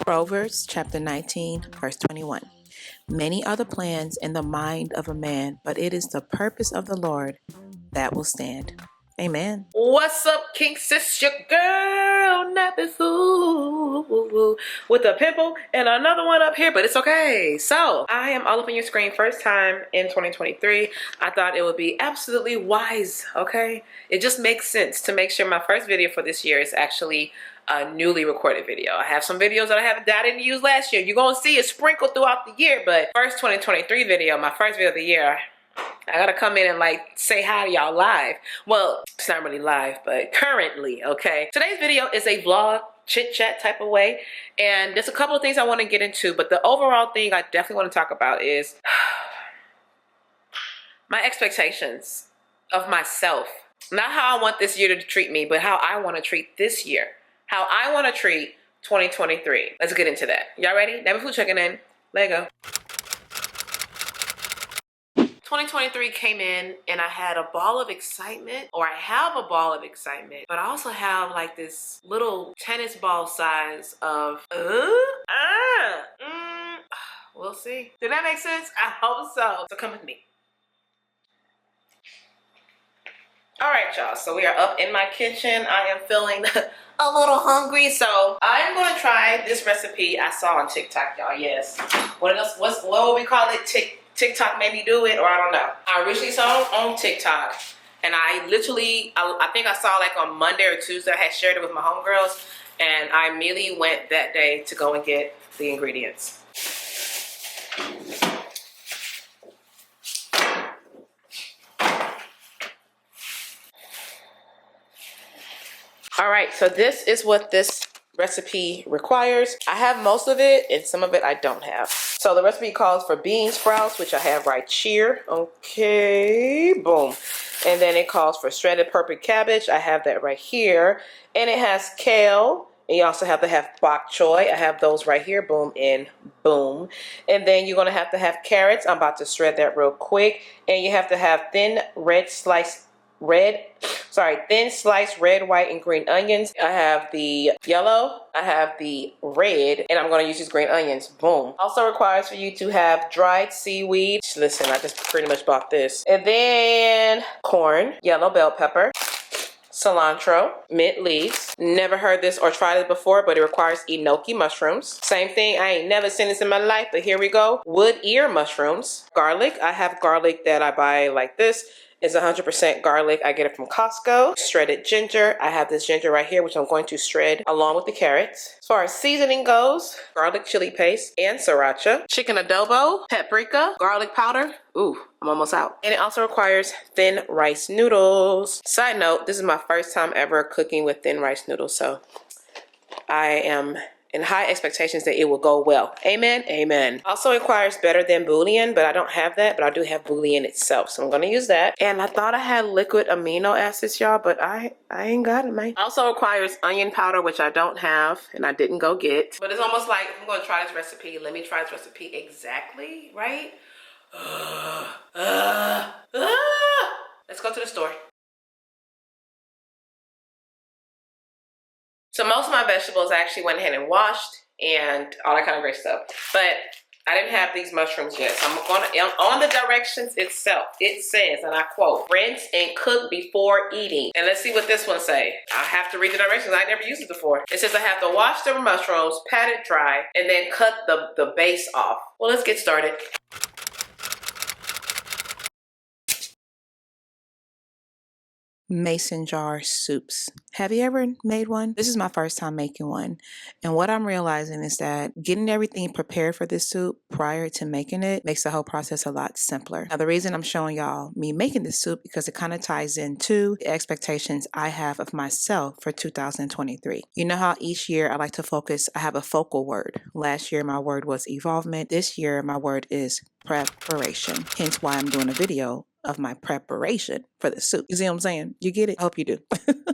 Proverbs chapter 19, verse 21. Many are the plans in the mind of a man, but it is the purpose of the Lord that will stand. Amen. What's up, kinks? It's your girl, NappyFu, with a pimple and another one up here, but it's okay. So, I am all up on your screen, first time in 2023. I thought it would be absolutely wise, okay? It just makes sense to make sure my first video for this year is actually a newly recorded video. I have some videos that I didn't use last year. You're gonna see it sprinkled throughout the year, but first 2023 video, my first video of the year, I gotta come in and like say hi to y'all live. Well, it's not really live, but currently, okay? Today's video is a vlog, chit chat type of way. And there's a couple of things I wanna get into, but the overall thing I definitely wanna talk about is my expectations of myself. Not how I want this year to treat me, but how I wanna treat this year. How I wanna treat 2023. Let's get into that. Y'all ready? NappyFu checking in. Let go. 2023 came in and I had a ball of excitement, or I have a ball of excitement, but I also have like this little tennis ball size of, we'll see. Did that make sense? I hope so. So come with me. All right, y'all, so we are up in my kitchen. I am feeling a little hungry, so I'm gonna try this recipe I saw on TikTok, y'all. Yes. What would we call it? TikTok made me do it, or I don't know. I originally saw it on TikTok, and I think I saw like on Monday or Tuesday, I had shared it with my homegirls, and I immediately went that day to go and get the ingredients. All right, so this is what this recipe requires. I have most of it, and some of it I don't have. So the recipe calls for bean sprouts, which I have right here. Okay, boom. And then it calls for shredded purple cabbage. I have that right here. And it has kale. And you also have to have bok choy. I have those right here. Boom and boom. And then you're going to have carrots. I'm about to shred that real quick. And you have to have thin sliced red, white, and green onions. I have the yellow, I have the red, and I'm going to use these green onions. Boom. Also requires for you to have dried seaweed. Listen, I just pretty much bought this. And then corn, yellow bell pepper, cilantro, mint leaves. Never heard this or tried it before, but it requires enoki mushrooms. Same thing, I ain't never seen this in my life, but here we go. Wood ear mushrooms. Garlic, I have garlic that I buy like this. It's 100% garlic. I get it from Costco. Shredded ginger. I have this ginger right here, which I'm going to shred along with the carrots. As far as seasoning goes, garlic chili paste and sriracha, chicken adobo, paprika, garlic powder. Ooh, I'm almost out. And it also requires thin rice noodles. Side note, this is my first time ever cooking with thin rice noodles, so I am in high expectations that it will go well. Amen, amen. Also requires better than bouillon, but I don't have that, but I do have bouillon itself, so I'm gonna use that. And I thought I had liquid amino acids, y'all, but I ain't got it, man. Also requires onion powder, which I don't have, and I didn't go get. But it's almost like, I'm gonna try this recipe. Let me try this recipe exactly, right? Let's go to the store. So most of my vegetables I actually went ahead and washed and all that kind of great stuff. But I didn't have these mushrooms yet. So I'm going to, on the directions itself, it says, and I quote, rinse and cook before eating. And let's see what this one say. I have to read the directions. I never used it before. It says I have to wash the mushrooms, pat it dry, and then cut the base off. Well, let's get started. Mason jar soups. Have you ever made one? This is my first time making one. And what I'm realizing is that getting everything prepared for this soup prior to making it makes the whole process a lot simpler. Now, the reason I'm showing y'all me making this soup because it kind of ties into the expectations I have of myself for 2023. You know how each year I like to focus, I have a focal word. Last year, my word was evolvement. This year, my word is preparation. Hence why I'm doing a video of my preparation for the suit. You see what I'm saying? You get it? I hope you do.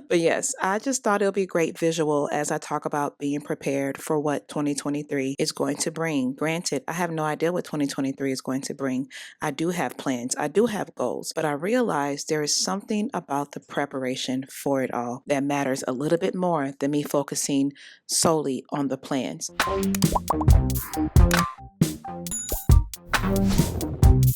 But yes, I just thought it'll be a great visual as I talk about being prepared for what 2023 is going to bring. Granted, I have no idea what 2023 is going to bring. I do have plans. I do have goals, but I realize there is something about the preparation for it all that matters a little bit more than me focusing solely on the plans.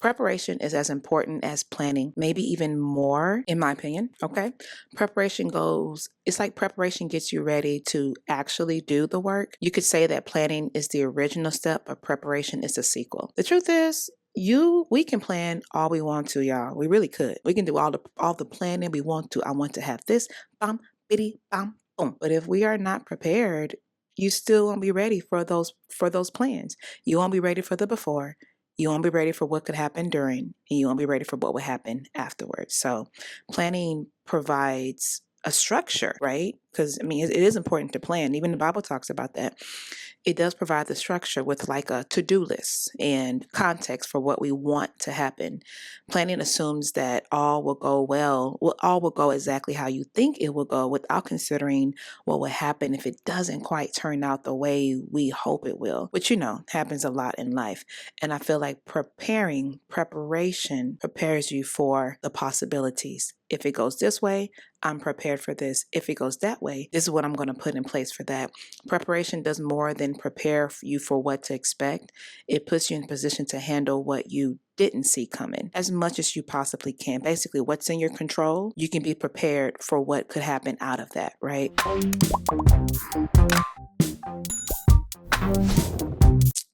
Preparation is as important as planning, maybe even more, in my opinion. Okay. It's like preparation gets you ready to actually do the work. You could say that planning is the original step, but preparation is the sequel. The truth is, we can plan all we want to, y'all. We really could. We can do all the planning we want to. I want to have this, bam, biddy, bam, boom. But if we are not prepared, you still won't be ready for those plans. You won't be ready for the before. You won't be ready for what could happen during, and you won't be ready for what would happen afterwards. So planning provides a structure, right? Because I mean, it is important to plan. Even the Bible talks about that. It does provide the structure with like a to-do list and context for what we want to happen. Planning assumes that all will go well, all will go exactly how you think it will go without considering what would happen if it doesn't quite turn out the way we hope it will, which, happens a lot in life. And I feel like preparation prepares you for the possibilities. If it goes this way, I'm prepared for this. If it goes that way, this is what I'm going to put in place for that. Preparation does more than prepare you for what to expect. It puts you in position to handle what you didn't see coming as much as you possibly can. Basically, what's in your control, you can be prepared for what could happen out of that, right?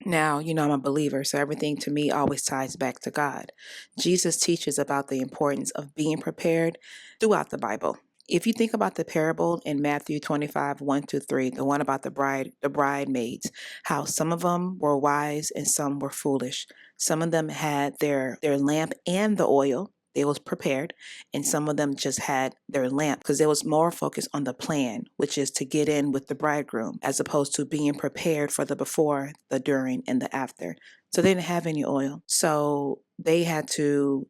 Now, I'm a believer, so everything to me always ties back to God. Jesus teaches about the importance of being prepared throughout the Bible. If you think about the parable in Matthew 25, 1-3, the one about the bridemaids, how some of them were wise and some were foolish. Some of them had their lamp and the oil. They was prepared, and some of them just had their lamp because there was more focus on the plan, which is to get in with the bridegroom, as opposed to being prepared for the before, the during, and the after. So they didn't have any oil. So they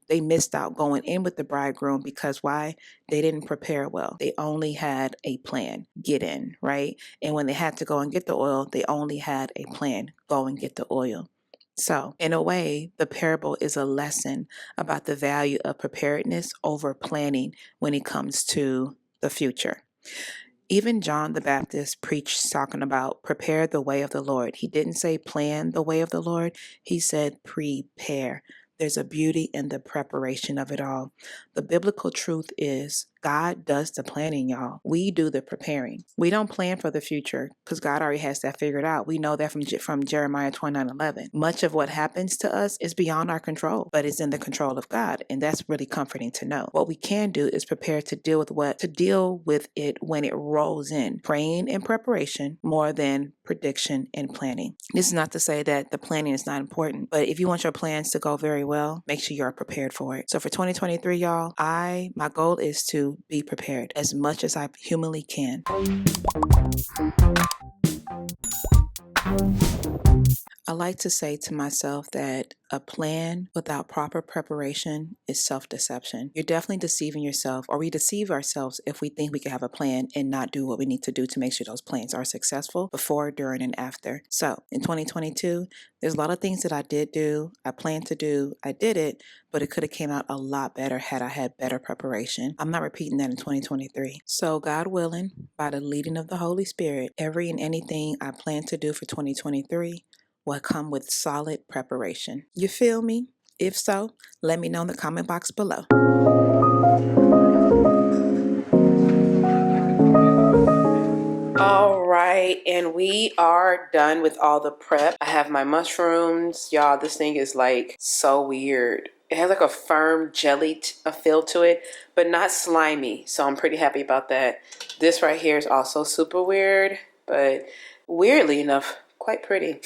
missed out going in with the bridegroom because why? They didn't prepare well. They only had a plan, get in, right? And when they had to go and get the oil, they only had a plan, go and get the oil. So, in a way, the parable is a lesson about the value of preparedness over planning when it comes to the future. Even John the Baptist preached talking about prepare the way of the Lord. He didn't say plan the way of the Lord. He said prepare. There's a beauty in the preparation of it all. The biblical truth is God does the planning, y'all. We do the preparing. We don't plan for the future because God already has that figured out. We know that from Jeremiah 29:11. Much of what happens to us is beyond our control, but it's in the control of God, and that's really comforting to know. What we can do is prepare to deal with it when it rolls in. Praying and preparation more than prediction and planning. This is not to say that the planning is not important, but if you want your plans to go very well, make sure you're prepared for it. So for 2023, y'all, my goal is to be prepared as much as I humanly can. I like to say to myself that a plan without proper preparation is self-deception. You're definitely deceiving yourself, or we deceive ourselves if we think we can have a plan and not do what we need to do to make sure those plans are successful before, during, and after. So in 2022, there's a lot of things that I did do, I planned to do, I did it, but it could have came out a lot better had I had better preparation. I'm not repeating that in 2023. So God willing, by the leading of the Holy Spirit, every and anything I plan to do for 2023 will come with solid preparation. You feel me? If so, let me know in the comment box below. All right, and we are done with all the prep. I have my mushrooms. Y'all, this thing is like so weird. It has like a firm jelly feel to it, but not slimy. So I'm pretty happy about that. This right here is also super weird, but weirdly enough, quite pretty.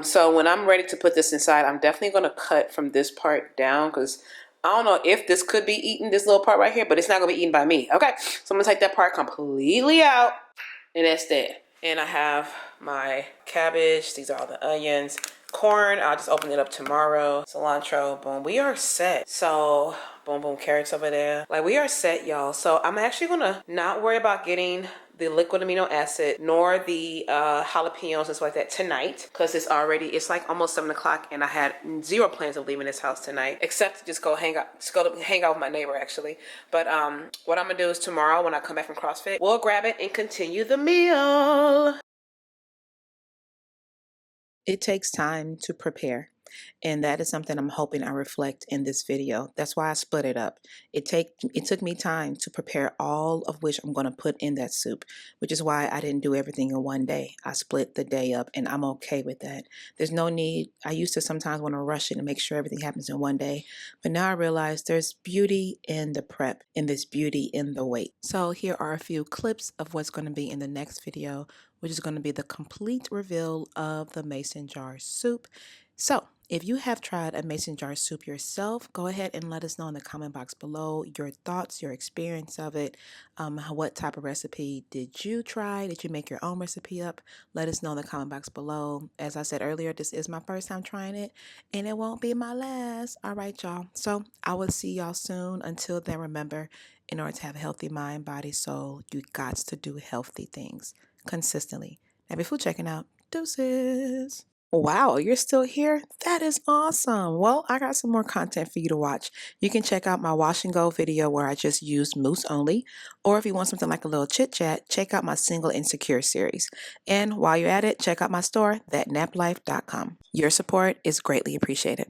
So when I'm ready to put this inside, I'm definitely going to cut from this part down because I don't know if this could be eaten, this little part right here, but it's not going to be eaten by me. Okay, so I'm going to take that part completely out, and that's that. And I have my cabbage. These are all the onions. Corn, I'll just open it up tomorrow. Cilantro, boom. We are set. So, boom, boom, carrots over there. Like, we are set, y'all. So, I'm actually gonna not worry about getting the liquid amino acid nor the jalapenos and stuff like that tonight, because it's like almost 7 o'clock and I had zero plans of leaving this house tonight, except to just go hang out with my neighbor actually. But what I'm gonna do is tomorrow when I come back from CrossFit, we'll grab it and continue the meal. It takes time to prepare. And that is something I'm hoping I reflect in this video. That's why I split it up. It took me time to prepare all of which I'm going to put in that soup, which is why I didn't do everything in one day. I split the day up and I'm okay with that. There's no need. I used to sometimes want to rush it and make sure everything happens in one day. But now I realize there's beauty in the prep and there's beauty in the wait. So here are a few clips of what's going to be in the next video, which is going to be the complete reveal of the mason jar soup. So, if you have tried a mason jar soup yourself, go ahead and let us know in the comment box below your thoughts, your experience of it. What type of recipe did you try? Did you make your own recipe up? Let us know in the comment box below. As I said earlier, this is my first time trying it, and it won't be my last. All right, y'all. So, I will see y'all soon. Until then, remember, in order to have a healthy mind, body, soul, you got to do healthy things consistently. NappyFu checking out. Deuces. Wow, you're still here? That is awesome. Well, I got some more content for you to watch. You can check out my wash and go video where I just used mousse only. Or if you want something like a little chit chat, check out my single insecure series. And while you're at it, check out my store, thatnaplife.com. Your support is greatly appreciated.